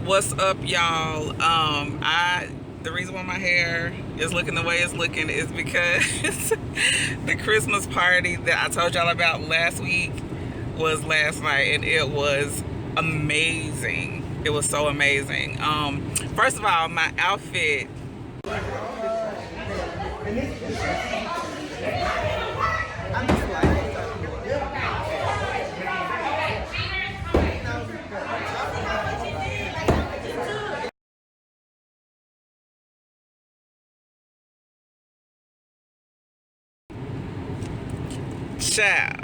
What's up, y'all? The reason why my hair is looking the way it's looking is because the Christmas party that I told y'all about last week was last night, and it was amazing. It was so amazing. First of all, my outfit.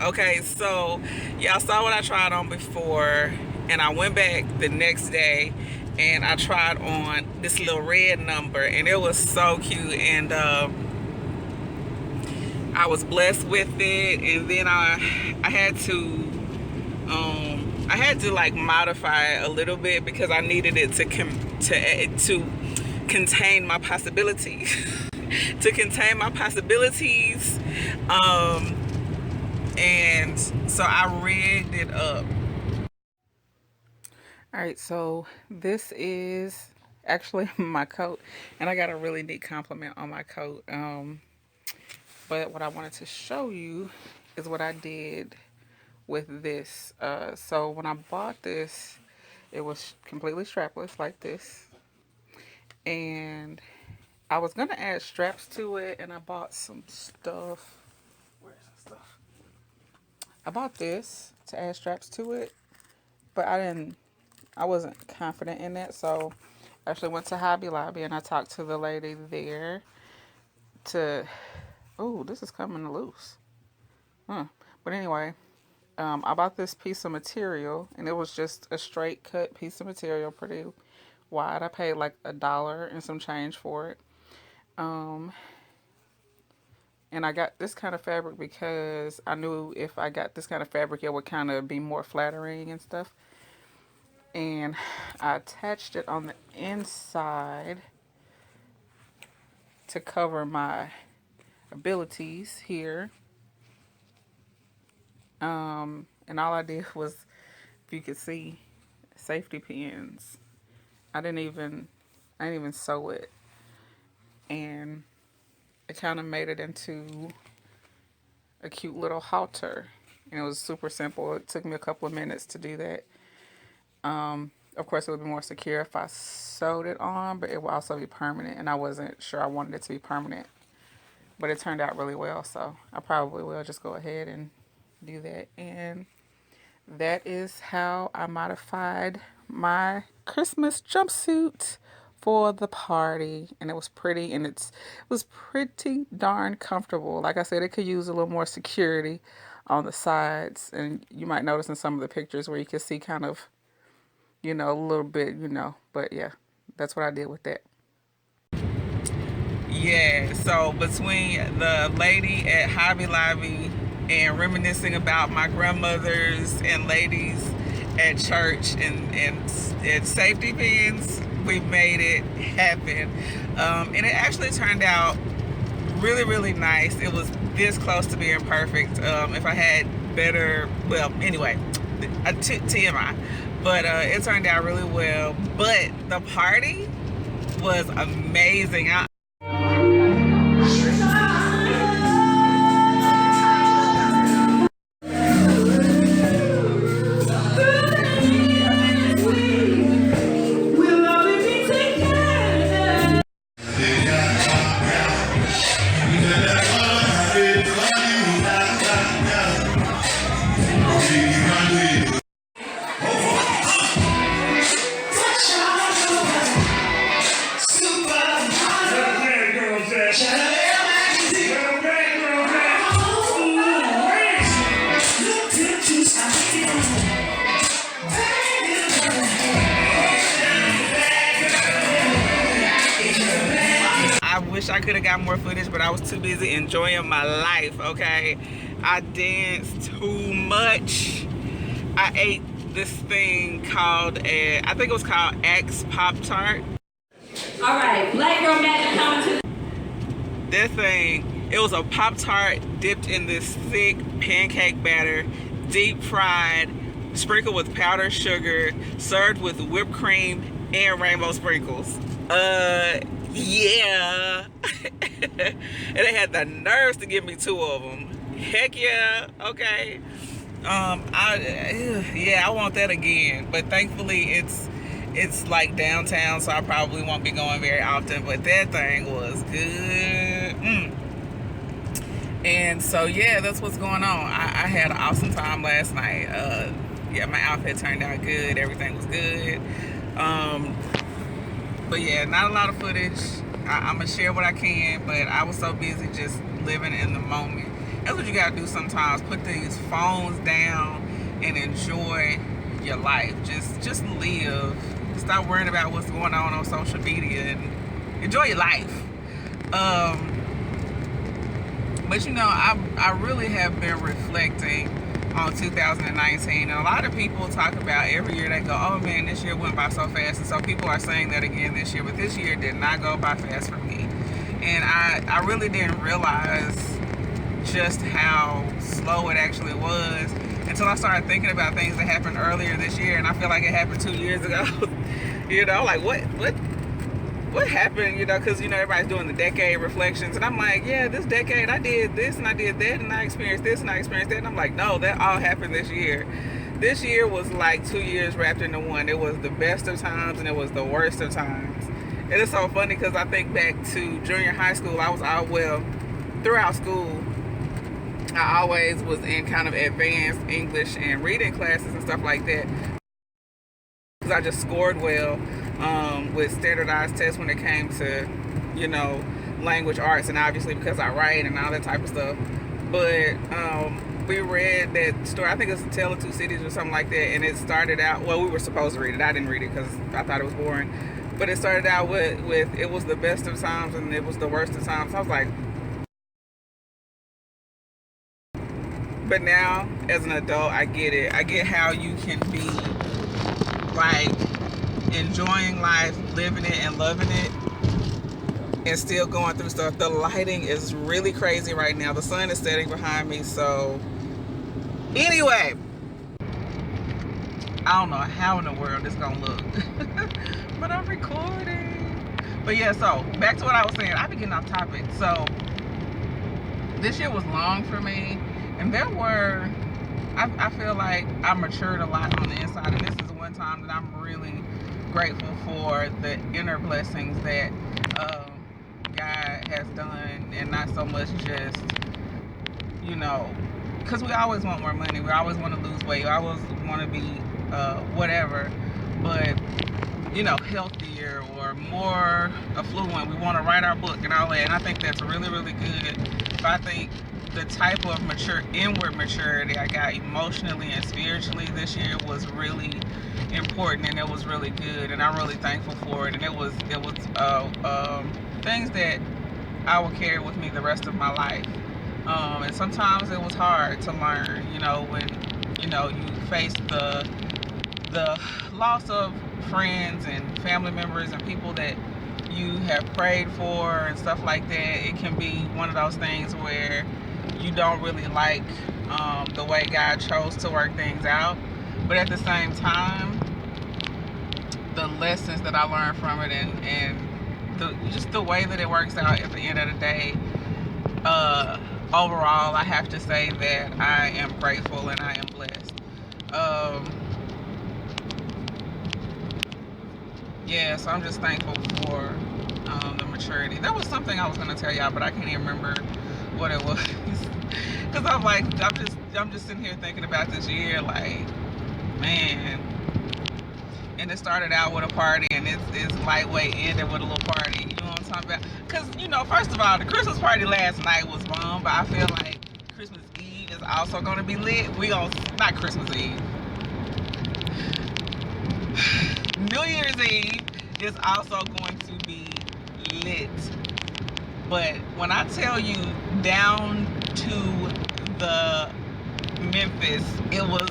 Okay, so y'all saw what I tried on before, and I went back the next day and I tried on this little red number, and it was so cute, and I was blessed with it. And then I had to like modify it a little bit because I needed it to contain my possibilities to contain my possibilities. And so I rigged it up. All right, so this is actually my coat, and I got a really neat compliment on my coat. But what I wanted to show you is what I did with this. So when I bought this, it was completely strapless like this, and I was gonna add straps to it, and I bought some stuff. Where's the stuff? I bought this to add straps to it, but I wasn't confident in it, so I actually went to Hobby Lobby and I talked to the lady there oh, this is coming loose. But anyway, I bought this piece of material, and it was just a straight cut piece of material, pretty wide. I paid like $1 and some change for it. And I got this kind of fabric because I knew if I got this kind of fabric, it would kind of be more flattering and stuff. And I attached it on the inside to cover my abilities here. And all I did was, if you could see, safety pins. I didn't even sew it. And it kind of made it into a cute little halter, and it was super simple. It took me a couple of minutes to do that. Of course, it would be more secure if I sewed it on, but it would also be permanent, and I wasn't sure I wanted it to be permanent, but it turned out really well, so I probably will just go ahead and do that. And that is how I modified my Christmas jumpsuit for the party, and it was pretty, and it was pretty darn comfortable. Like I said, it could use a little more security on the sides, and you might notice in some of the pictures where you can see kind of, a little bit, but yeah, that's what I did with that. Yeah, so between the lady at Hobby Lobby and reminiscing about my grandmothers and ladies at church and safety pins, we made it happen. And it actually turned out really, really nice. It was this close to being perfect. If I had better, well, anyway, TMI. But it turned out really well. But the party was amazing. I wish I could have got more footage, but I was too busy enjoying my life, okay? I danced too much. I ate this thing called, I think it was called X Pop-Tart. All right, Black Girl Magic coming to this thing. It was a Pop-Tart dipped in this thick pancake batter, deep fried, sprinkled with powdered sugar, served with whipped cream and rainbow sprinkles. Yeah. And they had the nerves to give me 2 of them. Heck yeah. Okay. I want that again. But thankfully, it's like downtown, so I probably won't be going very often. But that thing was good. And so yeah, that's what's going on. I had an awesome time last night. Yeah, my outfit turned out good. Everything was good. But yeah, not a lot of footage. I'm gonna share what I can, but I was so busy just living in the moment. That's what you gotta do sometimes. Put these phones down and enjoy your life. Just live. Stop worrying about what's going on social media and enjoy your life. But you know, I really have been reflecting on 2019, and a lot of people talk about every year they go, oh man, this year went by so fast, and so people are saying that again this year, but this year did not go by fast for me. And I really didn't realize just how slow it actually was until I started thinking about things that happened earlier this year, and I feel like it happened 2 years ago. You know, like what happened, you know, because, you know, everybody's doing the decade reflections, and I'm like, yeah, this decade I did this and I did that and I experienced this and I experienced that, and I'm like, no, that all happened this year. This year was like 2 years wrapped into one. It was the best of times and it was the worst of times. And it's so funny because I think back to junior high school. I was throughout school, I always was in kind of advanced English and reading classes and stuff like that, because I just scored well with standardized tests when it came to, you know, language arts, and obviously because I write and all that type of stuff. But we read that story, I think it's A Tale of Two Cities or something like that, and it started out, well, we were supposed to read it. I didn't read it because I thought it was boring. But it started out with it was the best of times and it was the worst of times. I was like, but now as an adult, I get it. I get how you can be like enjoying life, living it and loving it, and still going through stuff. The lighting is really crazy right now. The sun is setting behind me. So anyway, I don't know how in the world it's gonna look. But I'm recording. But yeah, so back to what I was saying. I've been getting off topic. So this year was long for me, and there were, I feel like I matured a lot on the inside, and this is one time that I'm really grateful for the inner blessings that God has done, and not so much just, you know, because we always want more money, we always want to lose weight, we always want to be whatever, but, you know, healthier or more affluent. We want to write our book and all that, and I think that's really, really good. But I think the type of inward maturity I got emotionally and spiritually this year was really important, and it was really good, and I'm really thankful for it. And it was things that I will carry with me the rest of my life. And sometimes it was hard to learn, you know, when, you know, you face the loss of friends and family members and people that you have prayed for and stuff like that. It can be one of those things where you don't really like the way God chose to work things out, but at the same time, the lessons that I learned from it, and just the way that it works out at the end of the day, overall, I have to say that I am grateful and I am blessed. Yeah, so I'm just thankful for the maturity. There was something I was going to tell y'all, but I can't even remember what it was. Because I'm just sitting here thinking about this year, like, man. And it started out with a party, and it's lightweight ended with a little party. You know what I'm talking about? Because, you know, first of all, the Christmas party last night was bomb, but I feel like Christmas Eve is also going to be lit. Not Christmas Eve. New Year's Eve is also going to be lit. But when I tell you down to the Memphis, it was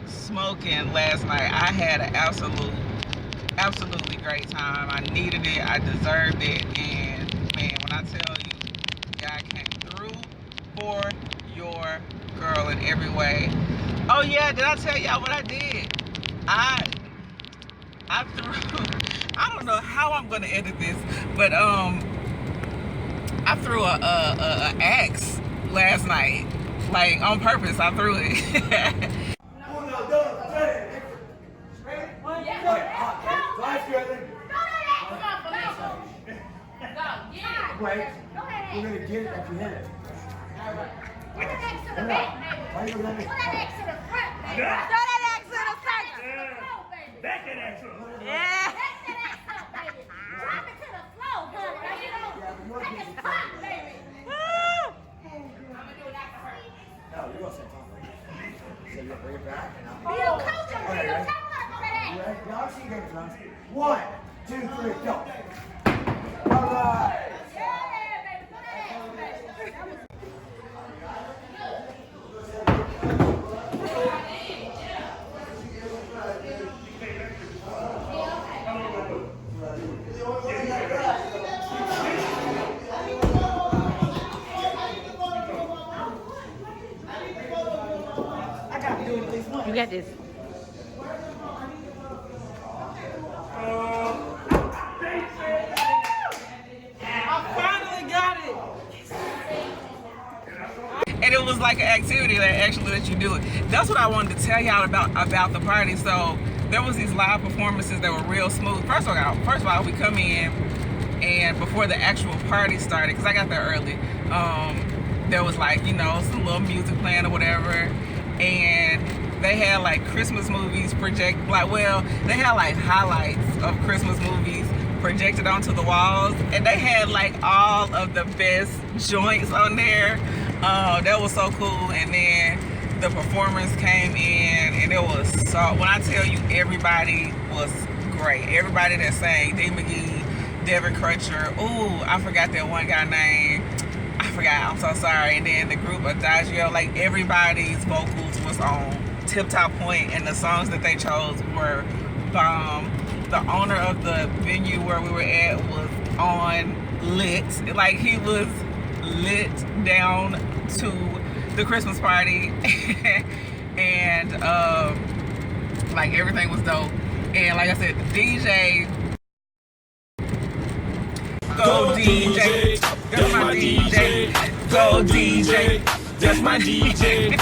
smoking last night. I had an absolutely great time. I needed it. I deserved it. And man, when I tell you, God came through for your girl in every way. Oh yeah, did I tell y'all what I did? I I threw. I don't know how I'm gonna edit this, but I threw a axe last night, like on purpose. I threw it. Wait, we're gonna get it if you hit it. Put that X to the back, baby. Put that X to the front, baby. Throw that X to the center. Back that X up. Yeah. Back that X up, baby. Drop it to the floor, honey. Take it pop, baby. Woo! I'm gonna do it after her. No, you're gonna say pop. So you're gonna bring it back and I'll. Bill, coach him. Bill, tell her throw that X. Y'all see you guys. 1, 2, 3, go. All right. You got this. And it was like an activity that actually let you do it. That's what I wanted to tell y'all about the party. So there was these live performances that were real smooth. First of all, we come in, and before the actual party started, because I got there early, there was like, you know, some little music playing or whatever, and they had like Christmas movies they had like highlights of Christmas movies projected onto the walls, and they had like all of the best joints on there. That was so cool. And then the performers came in, and it was so, when I tell you, everybody was great. Everybody that sang, Dee McGee, Devin Crutcher, ooh, I forgot that one guy name. I forgot, I'm so sorry. And then the group Adagio, like everybody's vocals was on tip-top point, and the songs that they chose were bomb. The owner of the venue where we were at was on lit. Like, he was lit down to the Christmas party. And like, everything was dope. And like I said, the DJ, go DJ, that's my DJ, go DJ, that's my DJ.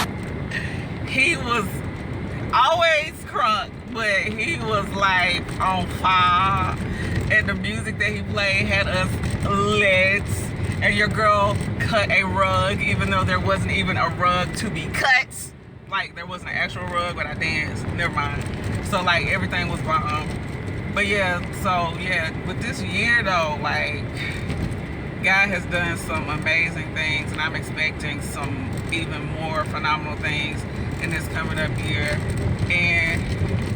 He was always crunk, but he was like on fire, and the music that he played had us lit. And your girl cut a rug, even though there wasn't even a rug to be cut. Like, there wasn't an actual rug, but I danced. Never mind. So like, everything was bomb. But yeah, so yeah, with this year though, like, God has done some amazing things, and I'm expecting some even more phenomenal things in this coming up year. And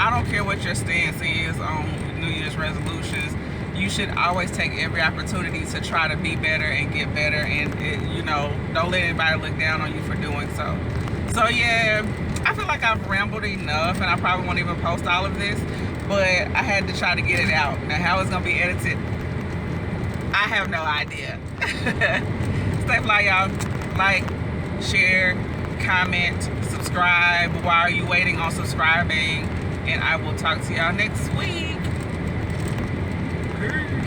I don't care what your stance is on New Year's resolutions. You should always take every opportunity to try to be better and get better, and you know, don't let anybody look down on you for doing so. So yeah, I feel like I've rambled enough, and I probably won't even post all of this, but I had to try to get it out. Now, how it's gonna be edited, I have no idea. Stay fly, y'all. Like, share, comment, subscribe. Why are you waiting on subscribing? And I will talk to y'all next week. Peace.